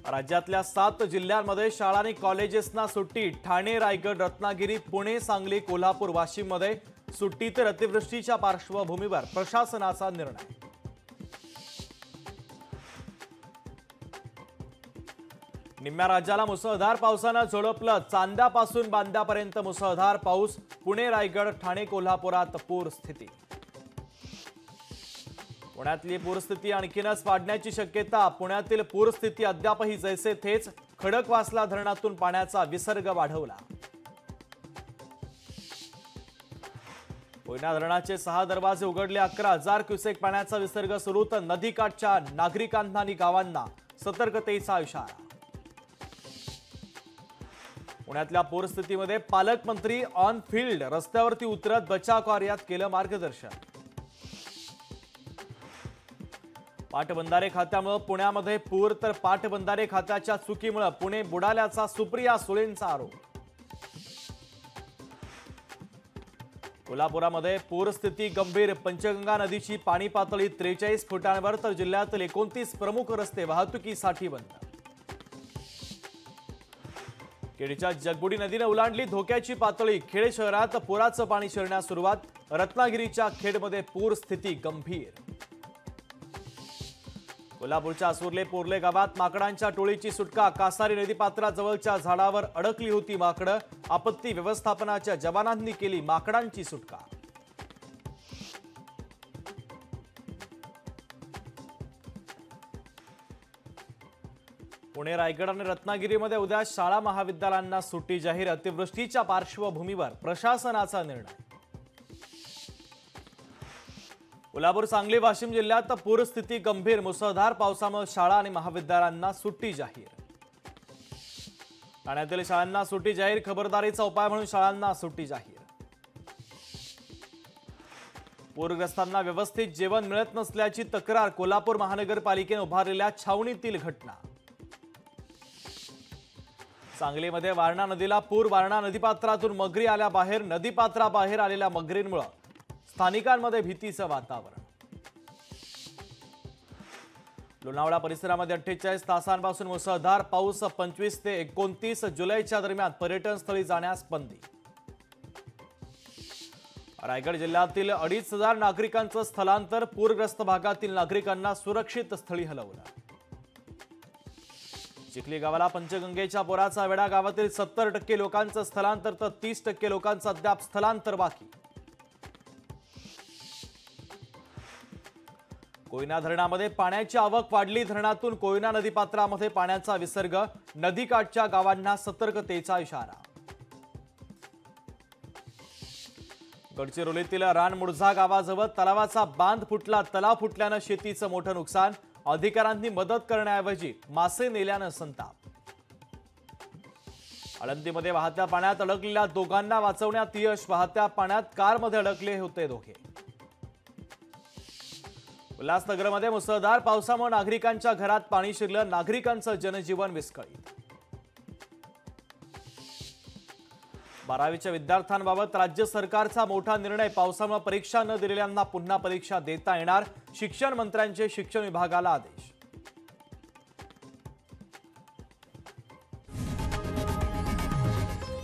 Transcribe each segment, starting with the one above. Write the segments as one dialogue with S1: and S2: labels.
S1: राज्यातल्या 7 जिल्ह्यांमध्ये शाळा आणि कॉलेजेसना सुट्टी। ठाणे, रायगड, रत्नागिरी, पुणे, सांगली, कोल्हापूर, वाशिम मध्ये सुट्टी तर अतिवृष्टीच्या पार्श्वभूमीवर प्रशासनाचा निर्णय। निम्म्या राज्याला मुसळधार पावसानं झोडपलं। चांद्यापासून बांद्यापर्यंत मुसळधार पाऊस। पुणे, रायगड, ठाणे, कोल्हापुरात पूर स्थिती। पुण्यातली पूरस्थिती आणखीनच वाढण्याची शक्यता। पुण्यातील पूरस्थिती अद्यापही जैसे थेच। खडकवासला धरणातून पाण्याचा विसर्ग वाढवला। कोयना धरणाचे 6 दरवाजे उघडले। 11,000 क्युसेक पाण्याचा विसर्ग सुरू। तर नदीकाठच्या नागरिकांना आणि गावांना सतर्कतेचा इशारा। पुण्यातल्या पूरस्थितीमध्ये पालकमंत्री ऑन फील्ड रस्त्यावरती उतरत बचाव कार्यात केलं मार्गदर्शन। पाटबंधारे खात्यामुळे पुण्यामध्ये पूर तर पाटबंधारे खात्याच्या चुकीमुळे पुणे बुडाल्याचा सुप्रिया सुळेंचा आरोप। कोल्हापुरामध्ये पूरस्थिती गंभीर। पंचगंगा नदीची पाणी पातळी 43 फुटांवर तर जिल्ह्यातील 29 प्रमुख रस्ते वाहतुकीसाठी बंद। केडीच्या जगबुडी नदीने उलांडली धोक्याची पातळी। खेड शहरात पुराचं पाणी शिरण्यास सुरुवात। रत्नागिरीच्या खेडमध्ये पूर स्थिती गंभीर। कोल्हापूरच्या सुर्ले पोर्ले गावात माकडांच्या टोळीची सुटका। कासारी नदीपात्राजवळच्या झाडावर अडकली होती माकडं। आपत्ती व्यवस्थापनाच्या जवानांनी केली माकडांची सुटका। पुणे, रायगड आणि रत्नागिरीमध्ये उद्या शाळा महाविद्यालयांना सुट्टी जाहीर। अतिवृष्टीच्या पार्श्वभूमीवर प्रशासनाचा निर्णय। कोल्हापूर, सांगली, वाशिम जिल्ह्यात पूरस्थिती गंभीर। मुसळधार पावसामुळे शाळा आणि महाविद्यालयांना सुट्टी जाहीर। ठाण्यातील शाळांना सुट्टी जाहीर। खबरदारीचा उपाय म्हणून शाळांना सुट्टी जाहीर। पूरग्रस्तांना व्यवस्थित जेवण मिळत नसल्याची तक्रार। कोल्हापूर महानगरपालिकेने उभारलेल्या छावणीतील घटना। सांगलीमध्ये वारणा नदीला पूर। वारणा नदीपात्रातून मगरी आल्या बाहेर। नदीपात्राबाहेर आलेल्या मगरींमुळे स्थानिकांमध्ये भीतीचं वातावरण। लोणावळा परिसरामध्ये 48 तासांपासून मुसळधार पाऊस। 25 ते 29 जुलैच्या दरम्यान पर्यटन स्थळी जाण्यास बंदी। रायगड जिल्ह्यातील 2,500 नागरिकांचं स्थलांतर। पूरग्रस्त भागातील नागरिकांना सुरक्षित स्थळी हलवलं। चिखली गावाला पंचगंगेच्या पुराचा वेढा। गावातील 70% लोकांचं स्थलांतर तर 30% लोकांचं अद्याप स्थलांतर बाकी। कोयना धरणामध्ये पाण्याची आवक वाढली। धरणातून कोयना नदीपात्रामध्ये पाण्याचा विसर्ग। नदीकाठच्या गावांना सतर्कतेचा इशारा। गडचिरोलीतील रानमुळझा गावाजवळ तलावाचा बांध फुटला। तलाव फुटल्यानं शेतीचं मोठं नुकसान। अधिकाऱ्यांनी मदत करण्याऐवजी मासे नेल्यानं संताप। आळंदीमध्ये वाहत्या पाण्यात अडकलेल्या दोघांना वाचवण्यात यश। वाहत्या पाण्यात कारमध्ये अडकले होते दोघे। उल्हासनगरमध्ये मुसळधार पावसामुळे नागरिकांच्या घरात पाणी शिरलं। नागरिकांचं जनजीवन विस्कळीत। 12वीच्या विद्यार्थ्यांबाबत राज्य सरकारचा मोठा निर्णय। पावसामुळे परीक्षा न दिलेल्यांना पुन्हा परीक्षा देता येणार। शिक्षण मंत्र्यांचे शिक्षण विभागाला आदेश।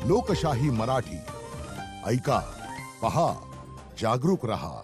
S2: लोकशाही मराठी ऐका, पहा, जागरूक रहा।